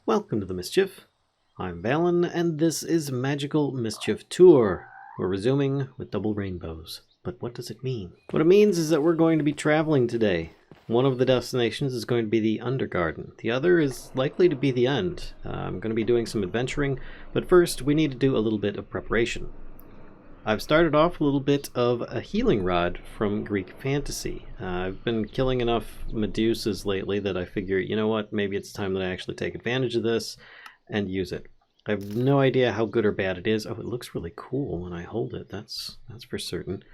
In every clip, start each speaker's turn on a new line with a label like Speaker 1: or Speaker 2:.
Speaker 1: Welcome to the Mischief. I'm Balin, and this is Magical Mischief Tour. We're resuming with double rainbows. But what does it mean? What it means is that we're going to be traveling today. One of the destinations is going to be the Undergarden. The other is likely to be the end. I'm going to be doing some adventuring, but first we need to do a little bit of preparation. I've started off a little bit of a healing rod from Greek fantasy. I've been killing enough Medusas lately that I figure, you know what, maybe it's time that I actually take advantage of this and use it. I have no idea how good or bad it is. Oh, it looks really cool when I hold it. That's for certain.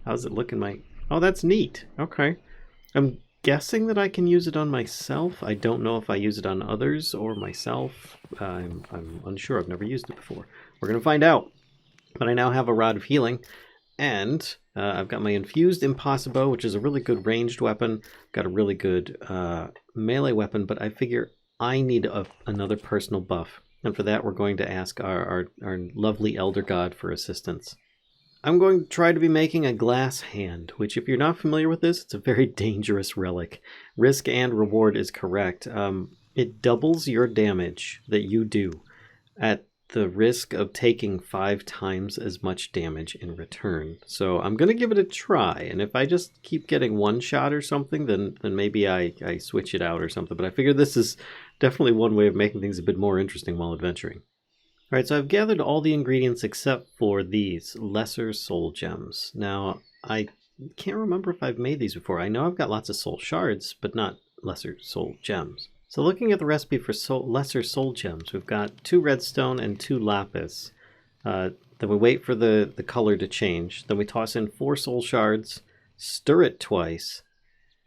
Speaker 1: How's it look in my... Oh, that's neat. Okay. I'm guessing that I can use it on myself. I don't know if I use it on others or myself. I'm unsure. I've never used it before. We're going to find out. But I now have a Rod of Healing, and I've got my Infused Impossibo, which is a really good ranged weapon. Got a really good melee weapon, but I figure I need another personal buff. And for that, we're going to ask our lovely Elder God for assistance. I'm going to try to be making a glass hand, which if you're not familiar with this, it's a very dangerous relic. Risk and reward is correct. It doubles your damage that you do at the risk of taking 5 times as much damage in return. So I'm going to give it a try, and if I just keep getting one shot or something, then maybe I switch it out or something. But I figure this is definitely one way of making things a bit more interesting while adventuring. Alright, so I've gathered all the ingredients except for these lesser soul gems. Now, I can't remember if I've made these before. I know I've got lots of soul shards, but not lesser soul gems. So looking at the recipe for lesser soul gems, we've got 2 redstone and 2 lapis. Then we wait for the color to change. Then we toss in 4 soul shards, stir it twice,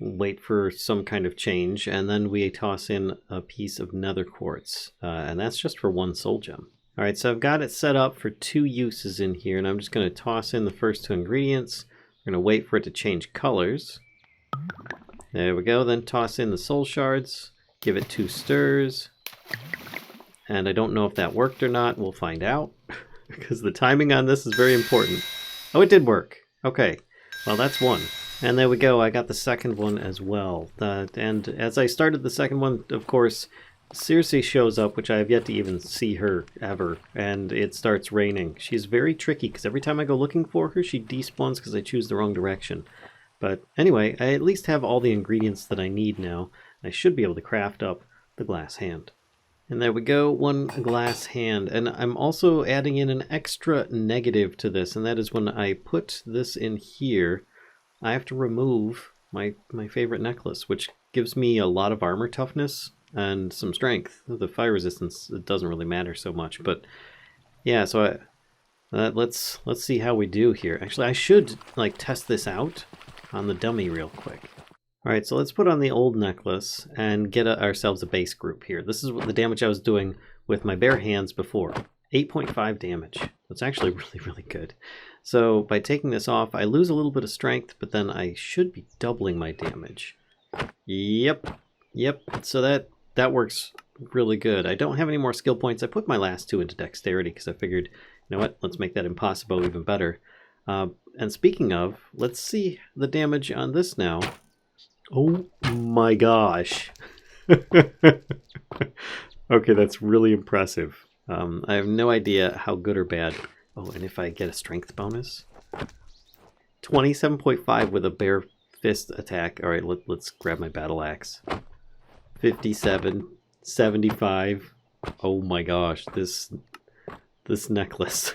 Speaker 1: wait for some kind of change, and then we toss in a piece of nether quartz. And that's just for 1 soul gem. Alright, so I've got it set up for 2 uses in here, and I'm just going to toss in the first 2 ingredients. We're going to wait for it to change colors. There we go, then toss in the soul shards. Give it 2 stirs, and I don't know if that worked or not. We'll find out, because the timing on this is very important. Oh, it did work. Okay, well that's 1. And there we go, I got the second one as well. And as I started the second one, of course, Circe shows up, which I have yet to even see her ever, and it starts raining. She's very tricky, because every time I go looking for her, she despawns because I choose the wrong direction. But anyway, I at least have all the ingredients that I need now. I should be able to craft up the glass hand. And there we go, 1 glass hand. And I'm also adding in an extra negative to this, and that is when I put this in here, I have to remove my favorite necklace, which gives me a lot of armor toughness and some strength. The fire resistance, it doesn't really matter so much, but yeah, so let's see how we do here. Actually, I should test this out on the dummy real quick. Alright, so let's put on the old necklace and get ourselves a base group here. This is the damage I was doing with my bare hands before. 8.5 damage. That's actually really, really good. So by taking this off, I lose a little bit of strength, but then I should be doubling my damage. Yep. So that works really good. I don't have any more skill points. I put my last 2 into dexterity because I figured, you know what, let's make that impossible even better. And speaking of, let's see the damage on this now. Oh my gosh. Okay, that's really impressive. I have no idea how good or bad. Oh, and if I get a strength bonus? 27.5 with a bare fist attack. Alright, let's grab my Battleaxe. 57, 75. Oh my gosh, this necklace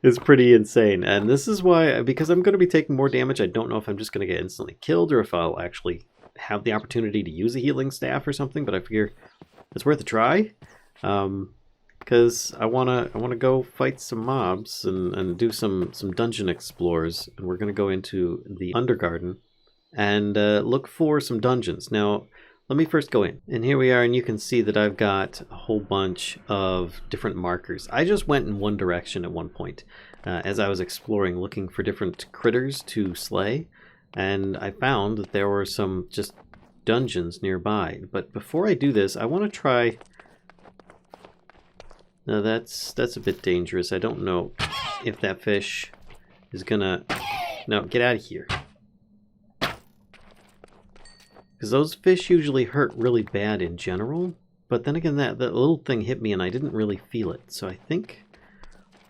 Speaker 1: is pretty insane. And this is why, because I'm going to be taking more damage, I don't know if I'm just going to get instantly killed or if I'll actually have the opportunity to use a healing staff or something, but I figure it's worth a try. Because I wanna go fight some mobs and do some dungeon explores, and we're going to go into the Undergarden and look for some dungeons. Now, let me first go in. And here we are, and you can see that I've got a whole bunch of different markers. I just went in one direction at one point as I was exploring, looking for different critters to slay. And I found that there were some just dungeons nearby. But before I do this, I want to try... Now that's a bit dangerous. I don't know if that fish is gonna... No, get out of here. Because those fish usually hurt really bad in general. But then again, that little thing hit me and I didn't really feel it. So I think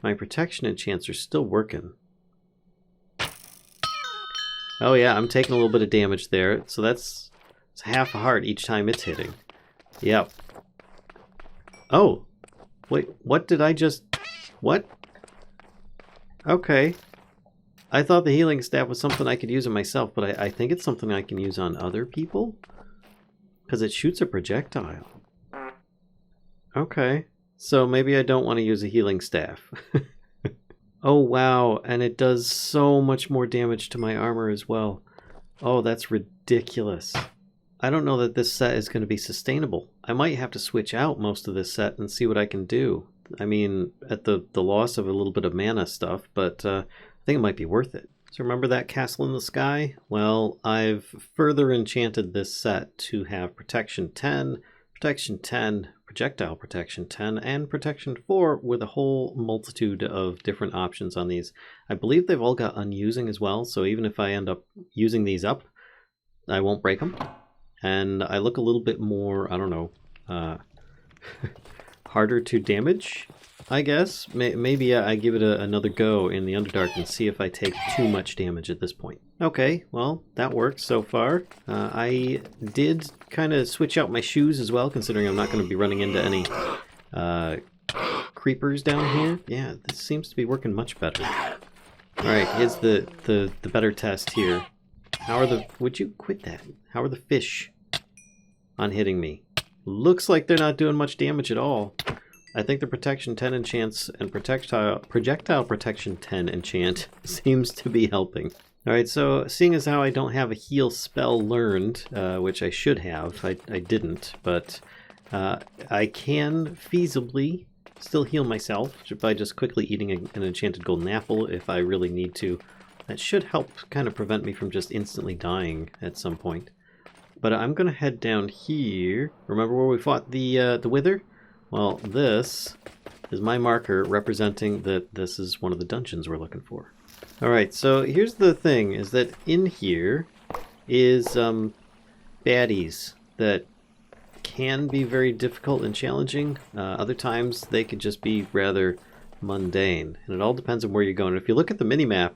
Speaker 1: my protection enchants are still working. Oh yeah, I'm taking a little bit of damage there. So that's half a heart each time it's hitting. Yep. Oh. Wait, what did I just... What? Okay. I thought the healing staff was something I could use on myself, but I think it's something I can use on other people? Because it shoots a projectile. Okay. So maybe I don't want to use a healing staff. Oh wow, and it does so much more damage to my armor as well. Oh, that's ridiculous. I don't know that this set is going to be sustainable. I might have to switch out most of this set and see what I can do. I mean, at the loss of a little bit of mana stuff, but I think it might be worth it. So remember that castle in the sky? Well, I've further enchanted this set to have protection 10, projectile protection 10, and protection 4 with a whole multitude of different options on these. I believe they've all got unusing as well, so even if I end up using these up, I won't break them. And I look a little bit more, I don't know, harder to damage, I guess. Maybe I give it another go in the Underdark and see if I take too much damage at this point. Okay, well, that works so far. I did kind of switch out my shoes as well, considering I'm not going to be running into any creepers down here. Yeah, this seems to be working much better. Alright, here's the better test here. How are the... Would you quit that? How are the fish on hitting me? Looks like they're not doing much damage at all. I think the protection 10 enchants and projectile protection 10 enchant seems to be helping. Alright, so seeing as how I don't have a heal spell learned, which I should have, I didn't, but I can feasibly still heal myself by just quickly eating an enchanted golden apple if I really need to. That should help kind of prevent me from just instantly dying at some point. But I'm going to head down here. Remember where we fought the Wither? Well, this is my marker representing that this is one of the dungeons we're looking for. Alright, so here's the thing, is that in here is baddies that can be very difficult and challenging. Other times they could just be rather mundane. And it all depends on where you're going. If you look at the minimap,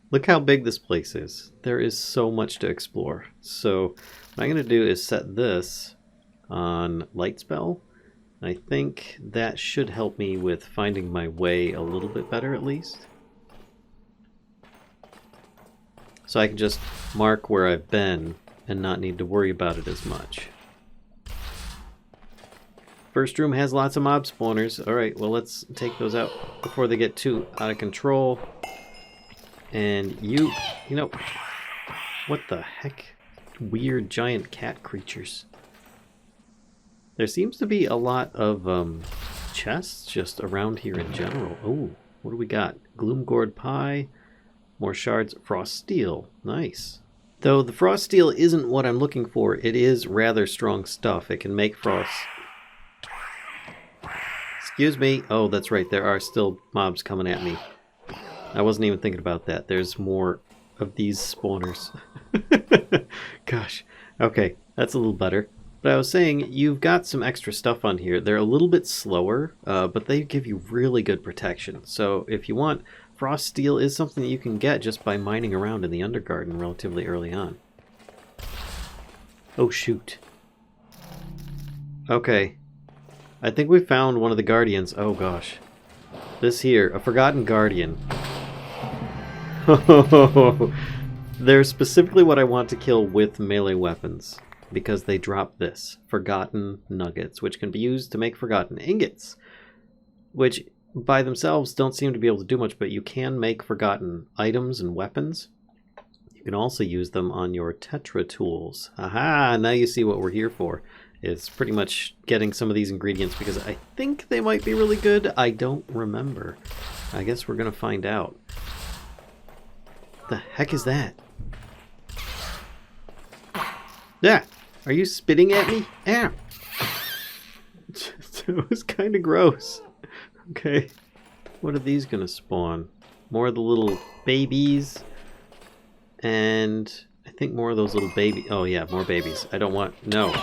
Speaker 1: look how big this place is. There is so much to explore. So what I'm going to do is set this on light spell. I think that should help me with finding my way a little bit better at least. So I can just mark where I've been and not need to worry about it as much. First room has lots of mob spawners. Alright, well let's take those out before they get too out of control. And you know, what the heck? Weird giant cat creatures. There seems to be a lot of chests just around here in general. Oh, what do we got? Gloomgourd pie, more shards, frost steel. Nice. Though the frost steel isn't what I'm looking for, it is rather strong stuff. It can make frost. Excuse me. Oh, that's right. There are still mobs coming at me. I wasn't even thinking about that. There's more of these spawners. Gosh. Okay, that's a little better. But I was saying, you've got some extra stuff on here. They're a little bit slower, but they give you really good protection. So if you want, frost steel is something that you can get just by mining around in the Undergarden relatively early on. Oh, shoot. Okay. I think we found one of the guardians. Oh, gosh. This here, a forgotten guardian. They're specifically what I want to kill with melee weapons, because they drop this, forgotten nuggets, which can be used to make forgotten ingots, which by themselves don't seem to be able to do much, but you can make forgotten items and weapons. You can also use them on your Tetra tools. Aha, now you see what we're here for. It's pretty much getting some of these ingredients because I think they might be really good. I don't remember. I guess we're going to find out. The heck is that? Yeah, are you spitting at me? Ow! It was kind of gross. Okay, what are these gonna spawn? More of the little babies. And I think more of those little baby... Oh yeah, more babies. I don't want... No.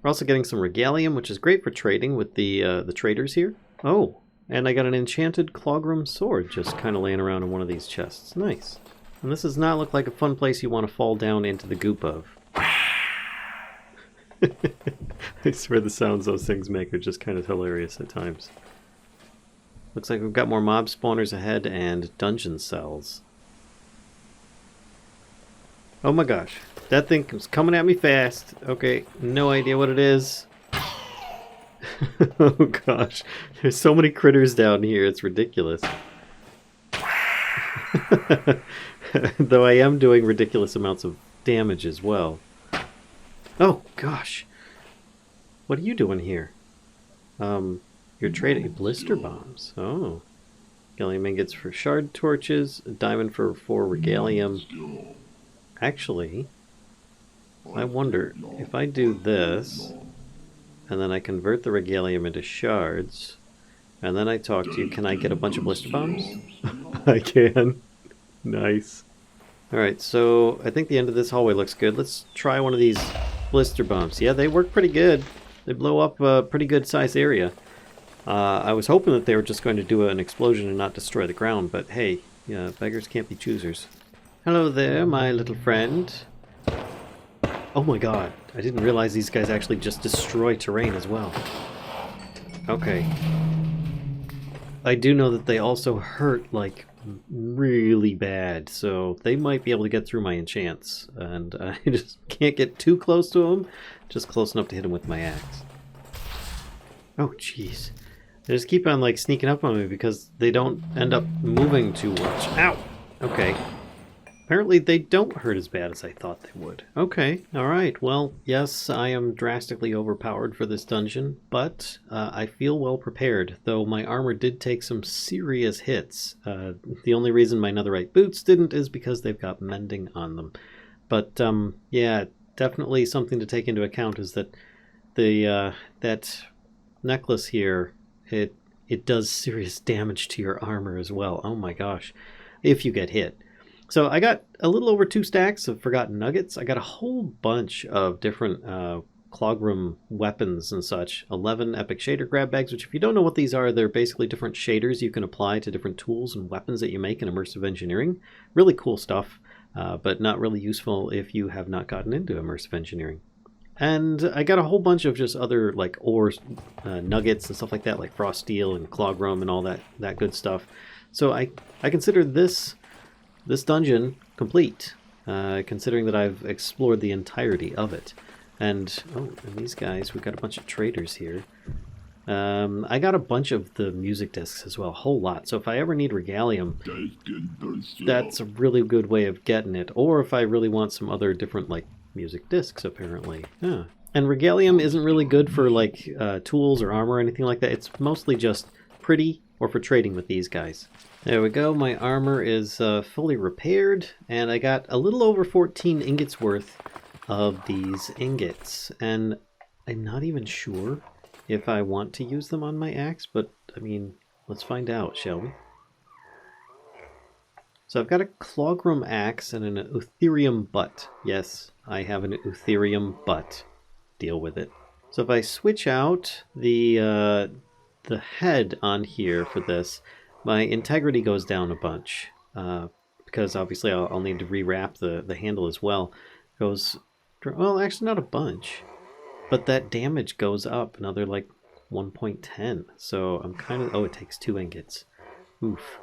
Speaker 1: We're also getting some regalium, which is great for trading with the traders here. Oh, and I got an enchanted Clogram sword just kind of laying around in one of these chests. Nice. And this does not look like a fun place you want to fall down into the goop of. I swear the sounds those things make are just kind of hilarious at times. Looks like we've got more mob spawners ahead and dungeon cells. Oh my gosh. That thing was coming at me fast. Okay, no idea what it is. Oh gosh. There's so many critters down here, it's ridiculous. Though I am doing ridiculous amounts of damage as well. Oh gosh. What are you doing here? You're trading blister bombs. Oh. Gallium ingots for shard torches, a diamond for 4 regalium. Actually, I wonder if I do this, and then I convert the regalium into shards, and then I talk to you, can I get a bunch of blister bombs? I can. Nice. Alright, so I think the end of this hallway looks good. Let's try one of these blister bombs. Yeah, they work pretty good. They blow up a pretty good sized area. I was hoping that they were just going to do an explosion and not destroy the ground, but hey, yeah, beggars can't be choosers. Hello there, my little friend. Oh my god, I didn't realize these guys actually just destroy terrain as well. Okay. I do know that they also hurt, like, really bad, so they might be able to get through my enchants, and I just can't get too close to them, just close enough to hit them with my axe. Oh, jeez. They just keep on, like, sneaking up on me because they don't end up moving too much. Ow! Okay. Apparently they don't hurt as bad as I thought they would. Okay, alright. Well, yes, I am drastically overpowered for this dungeon, but I feel well prepared, though my armor did take some serious hits. The only reason my netherite boots didn't is because they've got mending on them. But, yeah, definitely something to take into account is that that necklace here, it does serious damage to your armor as well. Oh my gosh, if you get hit. So I got a little over 2 stacks of Forgotten Nuggets. I got a whole bunch of different Clogram weapons and such. 11 Epic Shader Grab Bags, which if you don't know what these are, they're basically different shaders you can apply to different tools and weapons that you make in immersive engineering. Really cool stuff, but not really useful if you have not gotten into immersive engineering. And I got a whole bunch of just other like ores, nuggets and stuff like that, like frost steel and clogram and all that good stuff. So I consider this dungeon complete, considering that I've explored the entirety of it. And these guys, we've got a bunch of traders here. I got a bunch of the music discs as well, a whole lot. So if I ever need regalium, that's a really good way of getting it. Or if I really want some other different like music discs, apparently. Yeah. And regalium isn't really good for like tools or armor or anything like that. It's mostly just pretty or for trading with these guys. There we go, my armor is fully repaired, and I got a little over 14 ingots worth of these ingots, and I'm not even sure if I want to use them on my axe, but I mean, let's find out, shall we? So I've got a Clogram axe and an Utherium butt. Yes, I have an Utherium butt. Deal with it. So if I switch out the head on here for this, my integrity goes down a bunch, because obviously I'll need to rewrap the handle as well. Goes, well, actually not a bunch, but that damage goes up another like 1.10. So I'm kind of, it takes 2 ingots. Oof.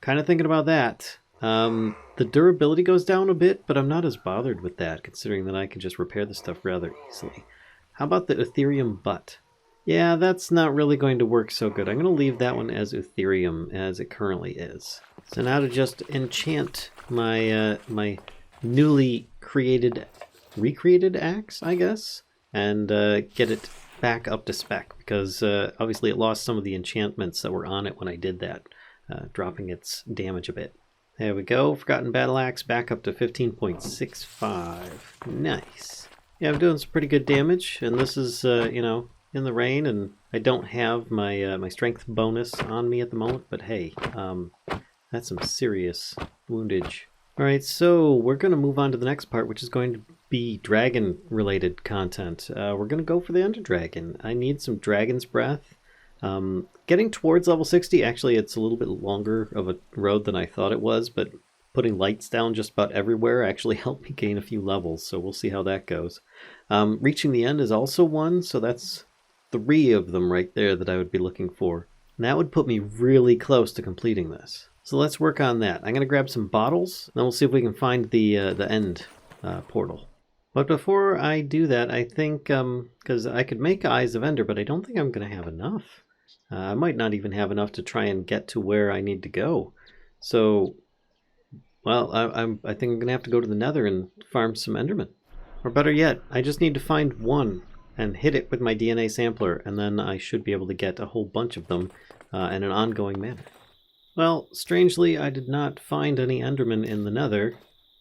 Speaker 1: Kind of thinking about that. The durability goes down a bit, but I'm not as bothered with that, considering that I can just repair the stuff rather easily. How about the Utherium butt? Yeah, that's not really going to work so good. I'm going to leave that one as Utherium as it currently is. So now to just enchant my my newly recreated axe, I guess, and get it back up to spec, because obviously it lost some of the enchantments that were on it when I did that, dropping its damage a bit. There we go, Forgotten Battleaxe back up to 15.65. Nice. Yeah, I'm doing some pretty good damage, and this is, you know, in the rain, and I don't have my my strength bonus on me at the moment, but hey, That's some serious woundage. Alright, so we're going to move on to the next part, which is going to be dragon-related content. We're going to go for the Underdragon. I need some Dragon's Breath. Getting towards level 60, actually it's a little bit longer of a road than I thought it was, but putting lights down just about everywhere actually helped me gain a few levels, so we'll see how that goes. Reaching the end is also one, so that's 3 of them right there that I would be looking for. And that would put me really close to completing this. So let's work on that. I'm going to grab some bottles, then we'll see if we can find the end portal. But before I do that, I think, because I could make Eyes of Ender, but I don't think I'm going to have enough. I might not even have enough to try and get to where I need to go. So, well, I think I'm going to have to go to the Nether and farm some Endermen. Or better yet, I just need to find one and hit it with my DNA sampler, and then I should be able to get a whole bunch of them in an ongoing manner. Well, strangely, I did not find any Endermen in the Nether,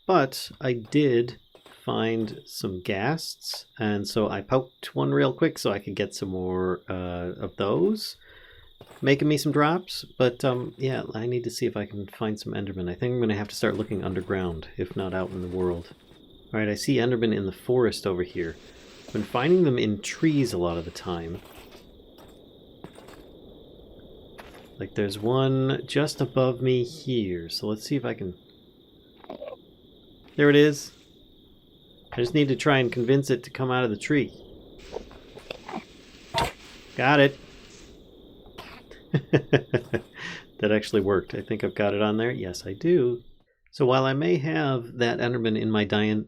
Speaker 1: but I did find some ghasts, and so I poked one real quick so I could get some more of those, making me some drops. But yeah, I need to see if I can find some Endermen. I think I'm going to have to start looking underground, if not out in the world. Alright, I see Endermen in the forest over here. I've been finding them in trees a lot of the time. Like there's one just above me here, so let's see if I can... There it is. I just need to try and convince it to come out of the tree. Got it. That actually worked. I think I've got it on there. Yes, I do. So while I may have that Enderman in my diamond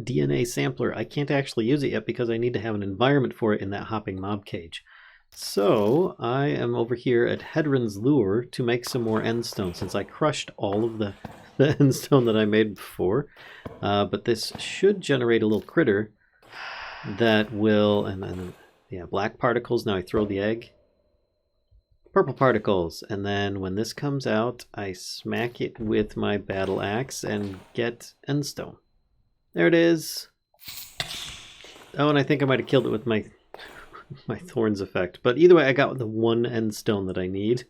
Speaker 1: DNA sampler, I can't actually use it yet because I need to have an environment for it in that hopping mob cage. So I am over here at Hedron's Lure to make some more endstone, since I crushed all of the endstone that I made before. But this should generate a little critter that will, and then, yeah, black particles. Now I throw the egg. Purple particles, and then when this comes out, I smack it with my Battleaxe and get endstone. There it is. Oh, and I think I might have killed it with my thorns effect. But either way, I got the one endstone that I need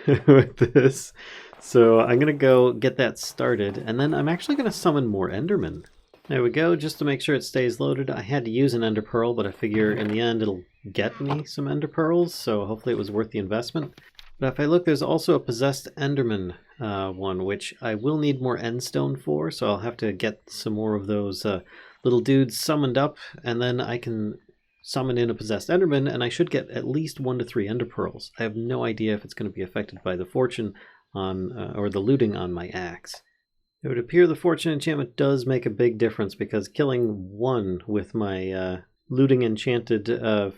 Speaker 1: with this. So I'm going to go get that started, and then I'm actually going to summon more Endermen. There we go, just to make sure it stays loaded. I had to use an Ender Pearl, but I figure in the end it'll get me some Ender Pearls, so hopefully it was worth the investment. But if I look, there's also a Possessed Enderman one, which I will need more Endstone for, so I'll have to get some more of those little dudes summoned up, and then I can summon in a Possessed Enderman, and I should get at least 1 to 3 Ender Pearls. I have no idea if it's going to be affected by the fortune on or the looting on my axe. It would appear the fortune enchantment does make a big difference, because killing one with my looting enchanted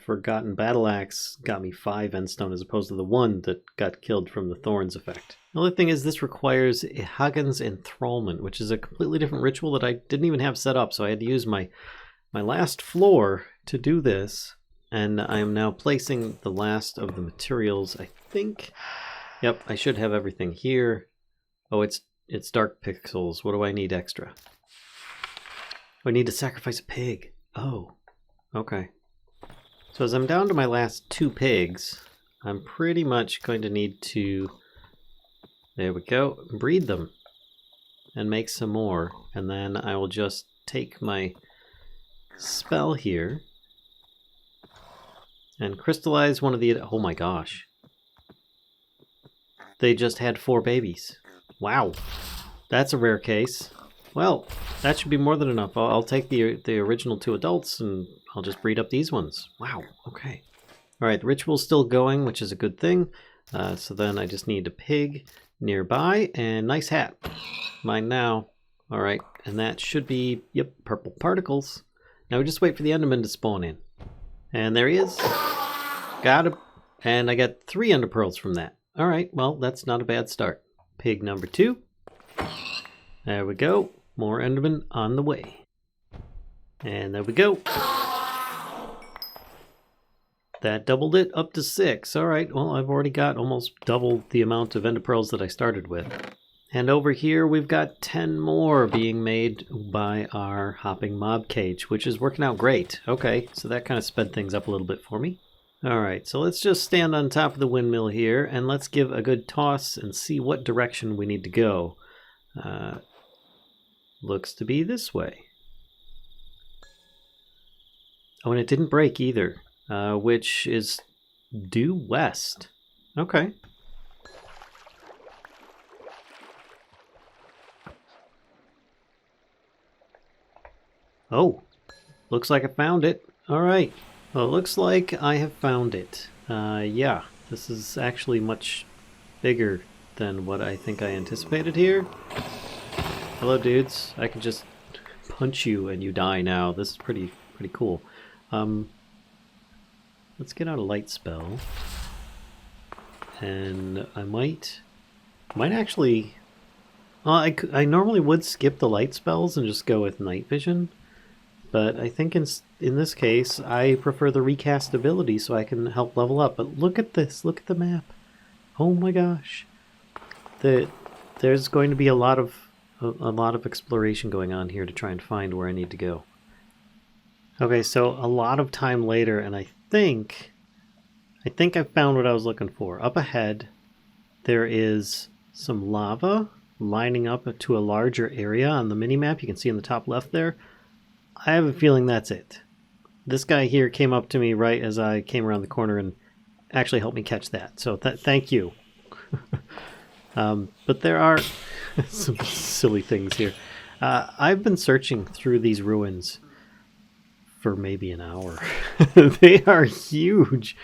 Speaker 1: forgotten Battleaxe got me 5 endstone as opposed to the 1 that got killed from the thorns effect. The other thing is this requires Hagen's Enthrallment, which is a completely different ritual that I didn't even have set up, so I had to use my last floor to do this, and I am now placing the last of the materials, I think. Yep, I should have everything here. Oh, it's dark pixels. What do I need extra? I need to sacrifice a pig. Oh, okay. So as I'm down to my last 2 pigs, I'm pretty much going to need to, there we go, breed them and make some more. And then I will just take my spell here and crystallize one of the, oh my gosh. They just had 4 babies. Wow, that's a rare case. Well, that should be more than enough. I'll take the original 2 adults and I'll just breed up these ones. Wow, okay. Alright, the ritual's still going, which is a good thing. So then I just need a pig nearby, and nice hat. Mine now. Alright, and that should be, yep, purple particles. Now we just wait for the Enderman to spawn in. And there he is. Got him. And I got 3 Ender Pearls from that. Alright, well, that's not a bad start. Pig number 2. There we go. More Endermen on the way. And there we go. That doubled it up to 6. Alright, well, I've already got almost double the amount of Ender Pearls that I started with. And over here, we've got 10 more being made by our hopping mob cage, which is working out great. Okay, so that kind of sped things up a little bit for me. Alright, so let's just stand on top of the windmill here, and let's give a good toss and see what direction we need to go. Looks to be this way. Oh, and it didn't break either, which is due west. Okay. Oh, looks like I found it. Alright. Well, it looks like I have found it. Yeah, this is actually much bigger than what I think I anticipated here. Hello, dudes. I can just punch you and you die now. This is pretty cool. Let's get out a light spell. And I might actually... I normally would skip the light spells and just go with night vision. But I think in this case, I prefer the recast ability so I can help level up. But look at this. Look at the map. Oh my gosh. There's going to be a lot of exploration going on here to try and find where I need to go. Okay, so a lot of time later, and I think I found what I was looking for. Up ahead, there is some lava lining up to a larger area on the mini-map. You can see in the top left there. I have a feeling that's it. This guy here came up to me right as I came around the corner and actually helped me catch that. So thank you. But there are some silly things here. I've been searching through these ruins for maybe an hour. They are huge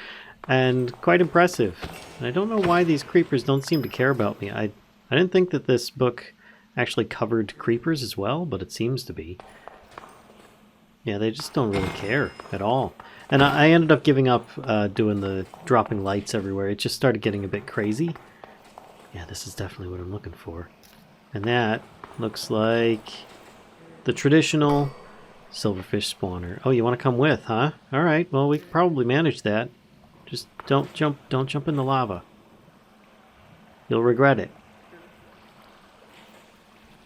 Speaker 1: and quite impressive. And I don't know why these creepers don't seem to care about me. I didn't think that this book actually covered creepers as well, but it seems to be. Yeah, they just don't really care at all. And I ended up giving up doing the dropping lights everywhere. It just started getting a bit crazy. Yeah, this is definitely what I'm looking for. And that looks like the traditional silverfish spawner. Oh, you want to come with, huh? Alright, well, we can probably manage that. Just don't jump in the lava. You'll regret it.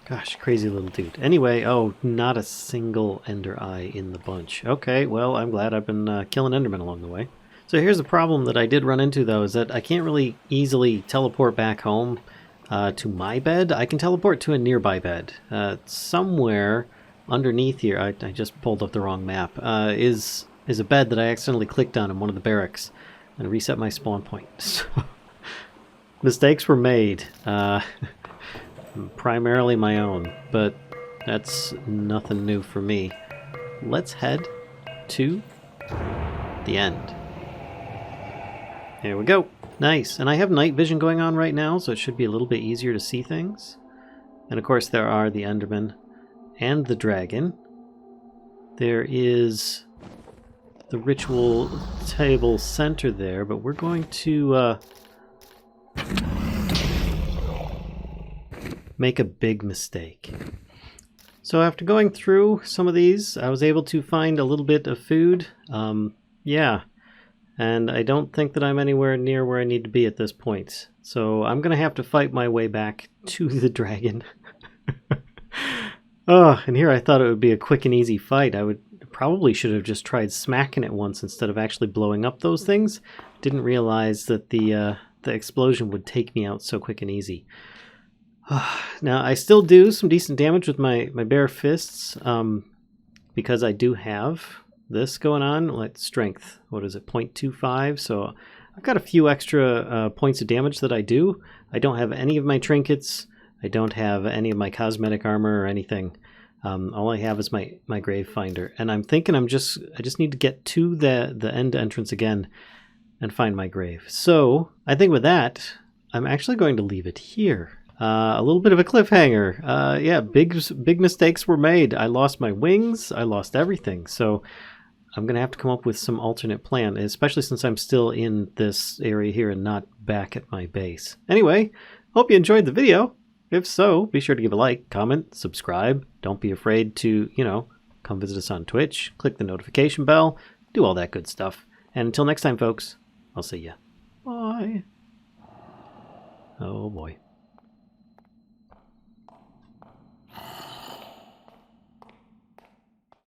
Speaker 1: Gosh, crazy little dude. Anyway, oh, not a single ender eye in the bunch. Okay, well, I'm glad I've been killing endermen along the way. So here's the problem that I did run into, though, is that I can't really easily teleport back home to my bed. I can teleport to a nearby bed. Somewhere underneath here, I just pulled up the wrong map, is a bed that I accidentally clicked on in one of the barracks and reset my spawn point. So, mistakes were made. Primarily my own, but that's nothing new for me. Let's head to the end. Here we go. Nice. And I have night vision going on right now, so it should be a little bit easier to see things. And of course there are the endermen and the dragon. There is the ritual table center there, but we're going to make a big mistake. So after going through some of these, I was able to find a little bit of food. Yeah, and I don't think that I'm anywhere near where I need to be at this point. So I'm going to have to fight my way back to the dragon. Oh, and here I thought it would be a quick and easy fight. Probably should have just tried smacking it once instead of actually blowing up those things. Didn't realize that the explosion would take me out so quick and easy. Now, I still do some decent damage with my bare fists, because I do have this going on, like strength, what is it, 0.25, so I've got a few extra points of damage that I do. I don't have any of my trinkets, I don't have any of my cosmetic armor or anything. All I have is my grave finder, and I'm thinking I just need to get to the end entrance again and find my grave. So, I think with that, I'm actually going to leave it here. A little bit of a cliffhanger. Yeah, big mistakes were made. I lost my wings. I lost everything. So I'm going to have to come up with some alternate plan, especially since I'm still in this area here and not back at my base. Anyway, hope you enjoyed the video. If so, be sure to give a like, comment, subscribe. Don't be afraid to, come visit us on Twitch. Click the notification bell. Do all that good stuff. And until next time, folks, I'll see ya. Bye. Oh boy.